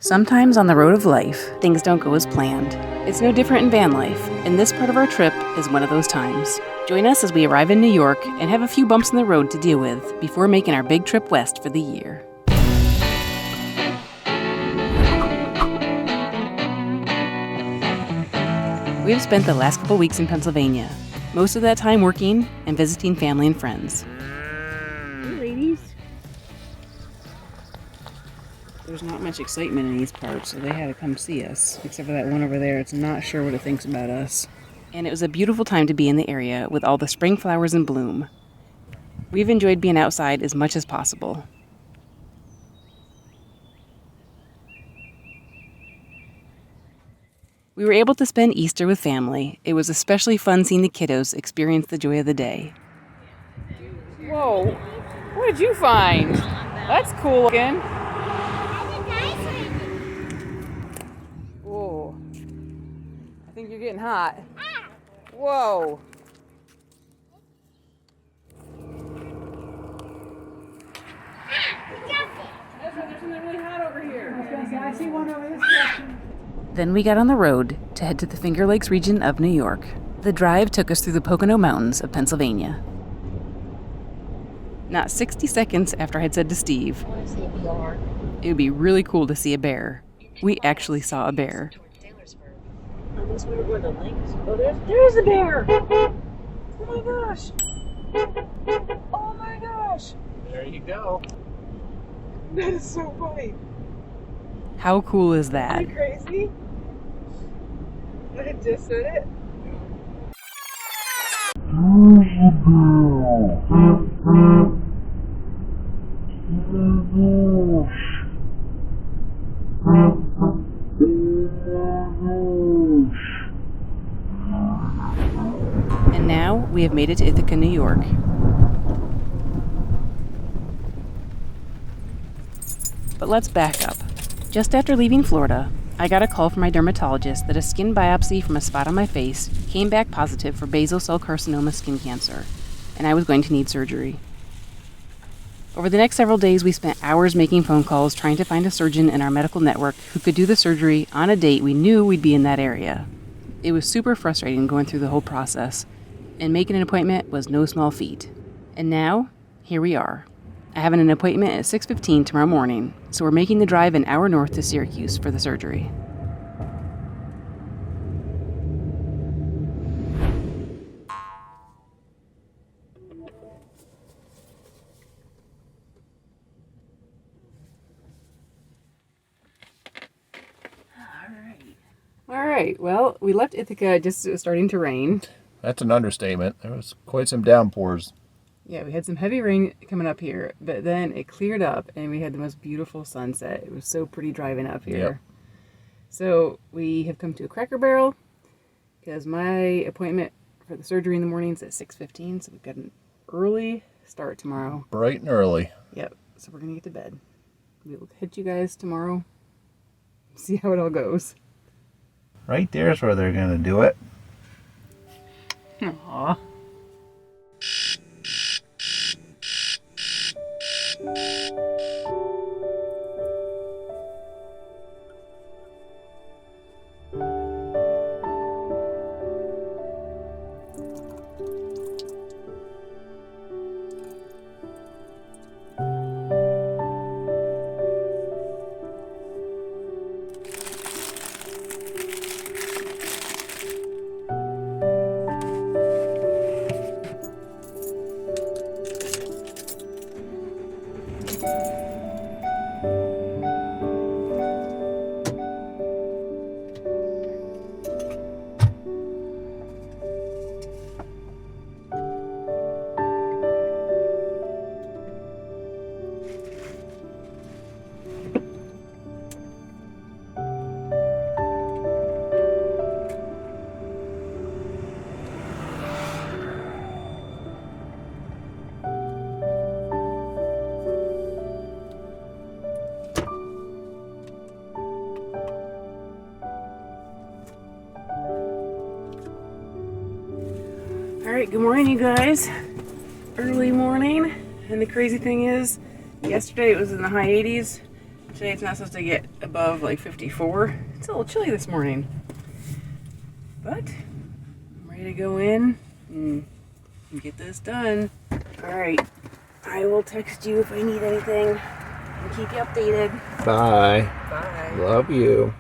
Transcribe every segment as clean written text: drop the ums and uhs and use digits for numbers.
Sometimes on the road of life, things don't go as planned. It's no different in van life, and this part of our trip is one of those times. Join us as we arrive in New York and have a few bumps in the road to deal with before making our big trip west for the year. We've spent the last couple weeks in Pennsylvania, most of that time working and visiting family and friends. Hey, ladies. There's not much excitement in these parts, so they had to come see us. Except for that one over there, it's not sure what it thinks about us. And it was a beautiful time to be in the area with all the spring flowers in bloom. We've enjoyed being outside as much as possible. We were able to spend Easter with family. It was especially fun seeing the kiddos experience the joy of the day. Whoa! What did you find? That's cool looking. Whoa. I think you're getting hot. Whoa. There's something really hot over here. I see one over this direction. Then we got on the road to head to the Finger Lakes region of New York. The drive took us through the Pocono Mountains of Pennsylvania. Not 60 seconds after I had said to Steve, it would be really cool to see a bear. We actually saw a bear. Oh, there's a bear! Oh my gosh! Oh my gosh! There you go. That is so funny. How cool is Are that? you crazy? I just said it. And now we have made it to Ithaca, New York. But let's back up. Just after leaving Florida, I got a call from my dermatologist that a skin biopsy from a spot on my face came back positive for basal cell carcinoma skin cancer, and I was going to need surgery. Over the next several days, we spent hours making phone calls trying to find a surgeon in our medical network who could do the surgery on a date we knew we'd be in that area. It was super frustrating going through the whole process, and making an appointment was no small feat. And now, here we are. I have an appointment at 6:15 tomorrow morning, so we're making the drive an hour north to Syracuse for the surgery. All right. Well, we left Ithaca just as it was starting to rain. That's an understatement. There was quite some downpours. Yeah, we had some heavy rain coming up here, but then it cleared up and we had the most beautiful sunset. It was so pretty driving up here. Yep. So we have come to a Cracker Barrel because my appointment for the surgery in the morning is at 6:15, so we've got an early start tomorrow. Bright and early. Yep, so we're going to get to bed. We'll hit you guys tomorrow, see how it all goes. Right there's where they're going to do it. Aww. Alright, good morning you guys. Early morning, and the crazy thing is, yesterday it was in the high 80s. Today it's not supposed to get above like 54. It's a little chilly this morning. But I'm ready to go in and get this done. Alright, I will text you if I need anything and keep you updated. Bye. Bye. Love you.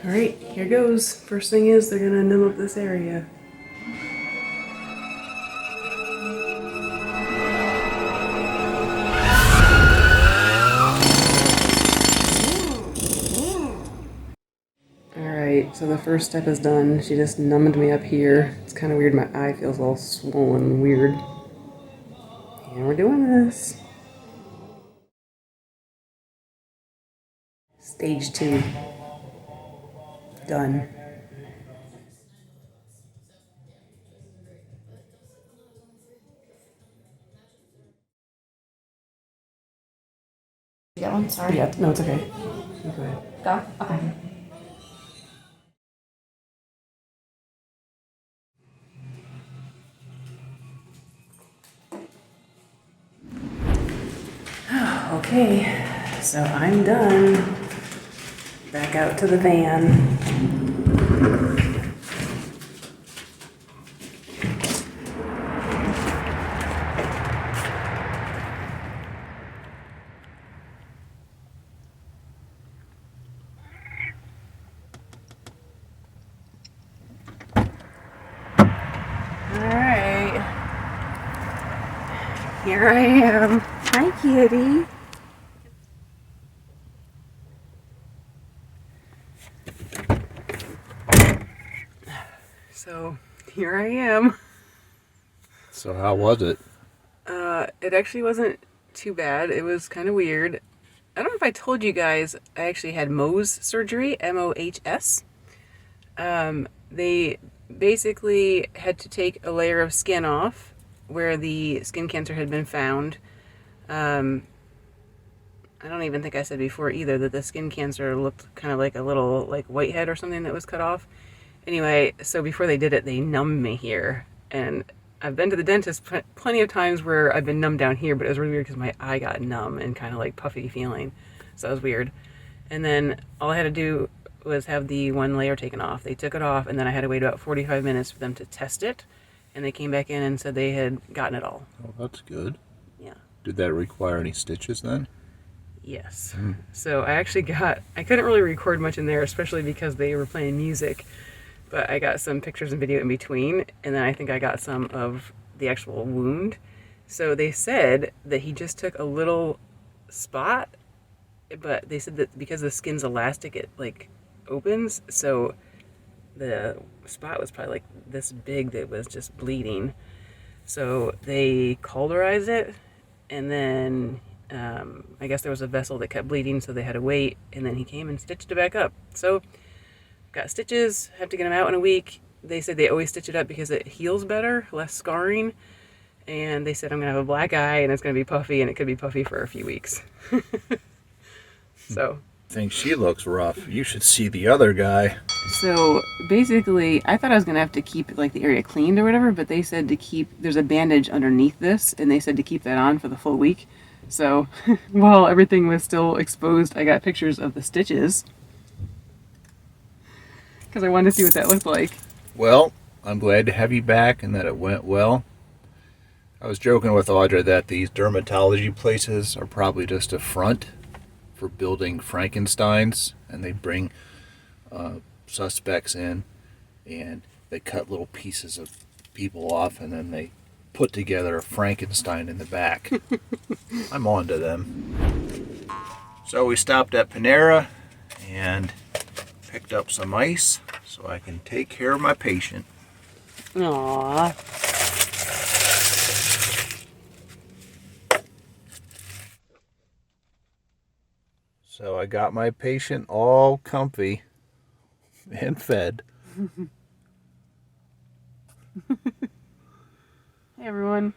Alright, here goes. First thing is they're gonna numb up this area. Alright, so the first step is done. She just numbed me up here. It's kind of weird. My eye feels all swollen and weird. And we're doing this. Stage 2. Done. You got one? Sorry. Yeah, no, it's okay. You go ahead. Go? Okay. Okay, so I'm done. Back out to the van. Alright. Here I am. Hi, kitty. So, here I am. So how was it? It actually wasn't too bad. It was kind of weird. I don't know if I told you guys, I actually had Mohs surgery, M-O-H-S. They basically had to take a layer of skin off where the skin cancer had been found. I don't even think I said before either that the skin cancer looked kind of like a little like whitehead or something that was cut off. Anyway, so before they did it, they numbed me here. And I've been to the dentist plenty of times where I've been numbed down here, but it was really weird because my eye got numb and kind of like puffy feeling. So it was weird. And then all I had to do was have the one layer taken off. They took it off, and then I had to wait about 45 minutes for them to test it. And they came back in and said they had gotten it all. Oh, that's good. Yeah. Did that require any stitches then? Yes. So I couldn't really record much in there, especially because they were playing music. But I got some pictures and video in between, and then I think I got some of the actual wound. So they said that he just took a little spot, but they said that because the skin's elastic, it like opens. So the spot was probably like this big that was just bleeding. So they cauterized it, and then I guess there was a vessel that kept bleeding, so they had to wait, and then he came and stitched it back up. So got stitches, have to get them out in a week. They said they always stitch it up because it heals better, less scarring. And they said I'm going to have a black eye and it's going to be puffy, and it could be puffy for a few weeks. So. I think she looks rough. You should see the other guy. So basically, I thought I was going to have to keep like the area cleaned or whatever, but they said to keep, there's a bandage underneath this, and they said to keep that on for the full week. So while everything was still exposed, I got pictures of the stitches. Because I wanted to see what that looked like. Well, I'm glad to have you back and that it went well. I was joking with Audra that these dermatology places are probably just a front for building Frankensteins, and they bring suspects in and they cut little pieces of people off, and then they put together a Frankenstein in the back. I'm on to them. So we stopped at Panera and picked up some ice so I can take care of my patient. Aww. So I got my patient all comfy and fed. Hey everyone.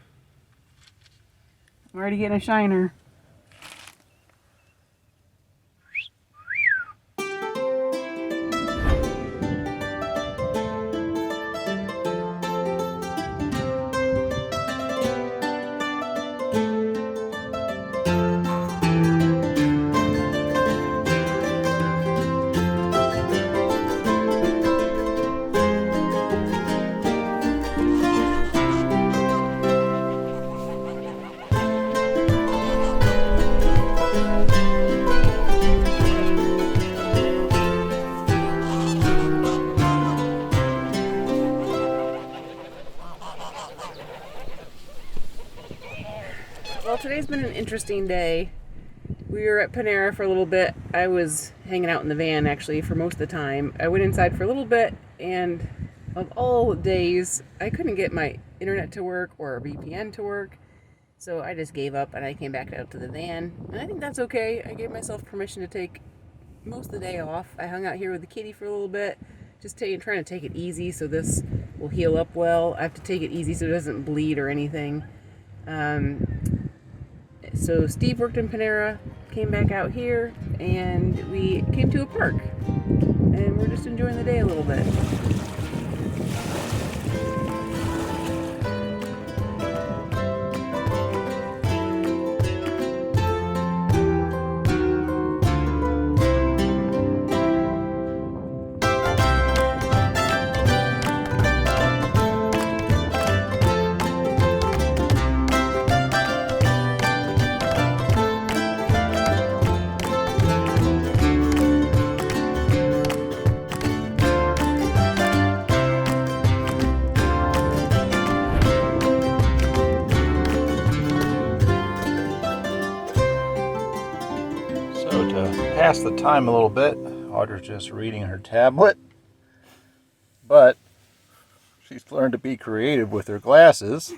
I'm already getting a shiner. been an interesting day. We were at Panera for a little bit. I was hanging out in the van actually for most of the time. I went inside for a little bit, and of all days, I couldn't get my internet to work or VPN to work. So I just gave up and I came back out to the van. And I think that's okay. I gave myself permission to take most of the day off. I hung out here with the kitty for a little bit, just trying to take it easy so this will heal up well. I have to take it easy so it doesn't bleed or anything. So Steve worked in Panera, came back out here, and we came to a park. And we're just enjoying the day a little bit. Pass the time a little bit. Audra's just reading her tablet, but she's learned to be creative with her glasses.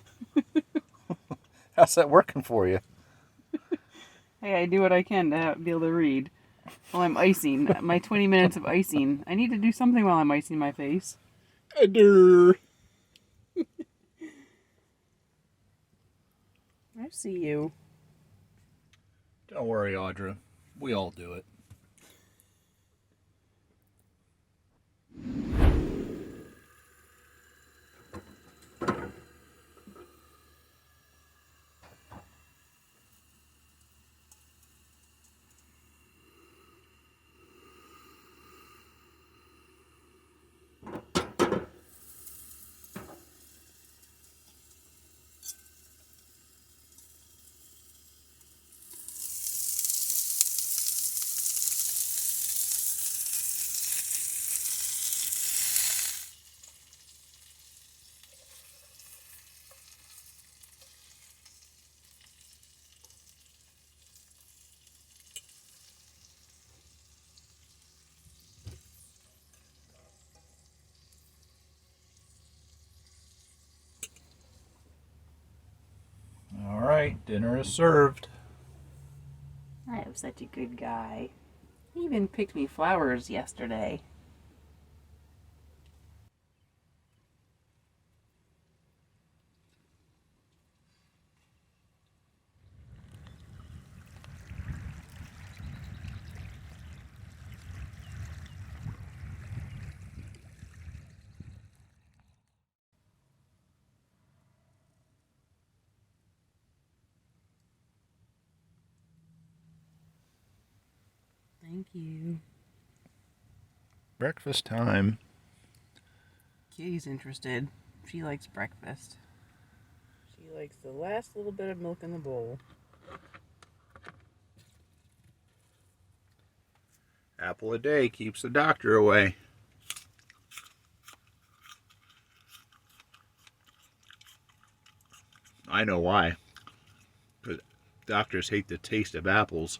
How's that working for you? Hey, I do what I can to be able to read while I'm icing. My 20 minutes of icing. I need to do something while I'm icing my face. I do. I see you. Don't worry, Audra. We all do it. All right, dinner is served. I am such a good guy. He even picked me flowers yesterday. Thank you. Breakfast time. Kitty's interested. She likes breakfast. She likes the last little bit of milk in the bowl. Apple a day keeps the doctor away. I know why. Because doctors hate the taste of apples.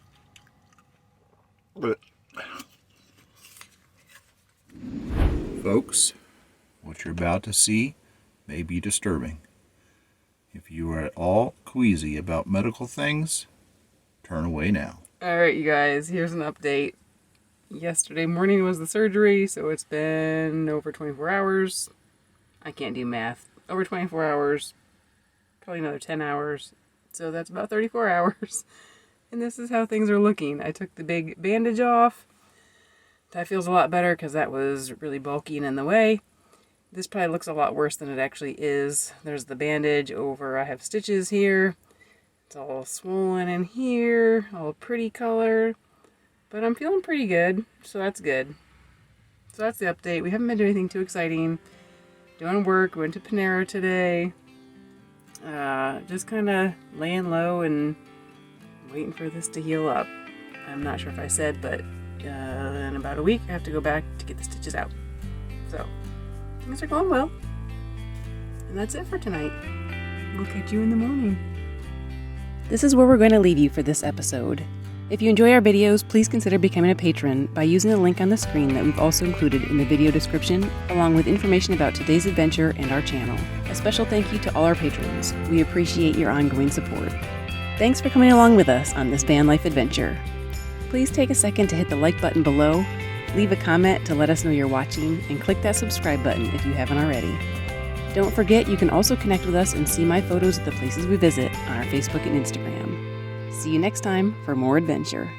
But folks, what you're about to see may be disturbing. If you are at all queasy about medical things, turn away now. Alright, you guys, here's an update. Yesterday morning was the surgery, so it's been over 24 hours. I can't do math. Over 24 hours. Probably another 10 hours. So that's about 34 hours. And this is how things are looking. I took the big bandage off. That feels a lot better because that was really bulky and in the way. This probably looks a lot worse than it actually is. There's the bandage over. I have stitches here. It's all swollen in here. All pretty color. But I'm feeling pretty good. So that's good. So that's the update. We haven't been doing anything too exciting. Doing work. Went to Panera today. Just kind of laying low and waiting for this to heal up. I'm not sure if I said, but in about a week I have to go back to get the stitches out. So things are going well. And that's it for tonight. We'll catch you in the morning. This is where we're going to leave you for this episode. If you enjoy our videos, please consider becoming a patron by using the link on the screen that we've also included in the video description, along with information about today's adventure and our channel. A special thank you to all our patrons. We appreciate your ongoing support. Thanks for coming along with us on this van life adventure. Please take a second to hit the like button below, leave a comment to let us know you're watching, and click that subscribe button if you haven't already. Don't forget you can also connect with us and see my photos of the places we visit on our Facebook and Instagram. See you next time for more adventure.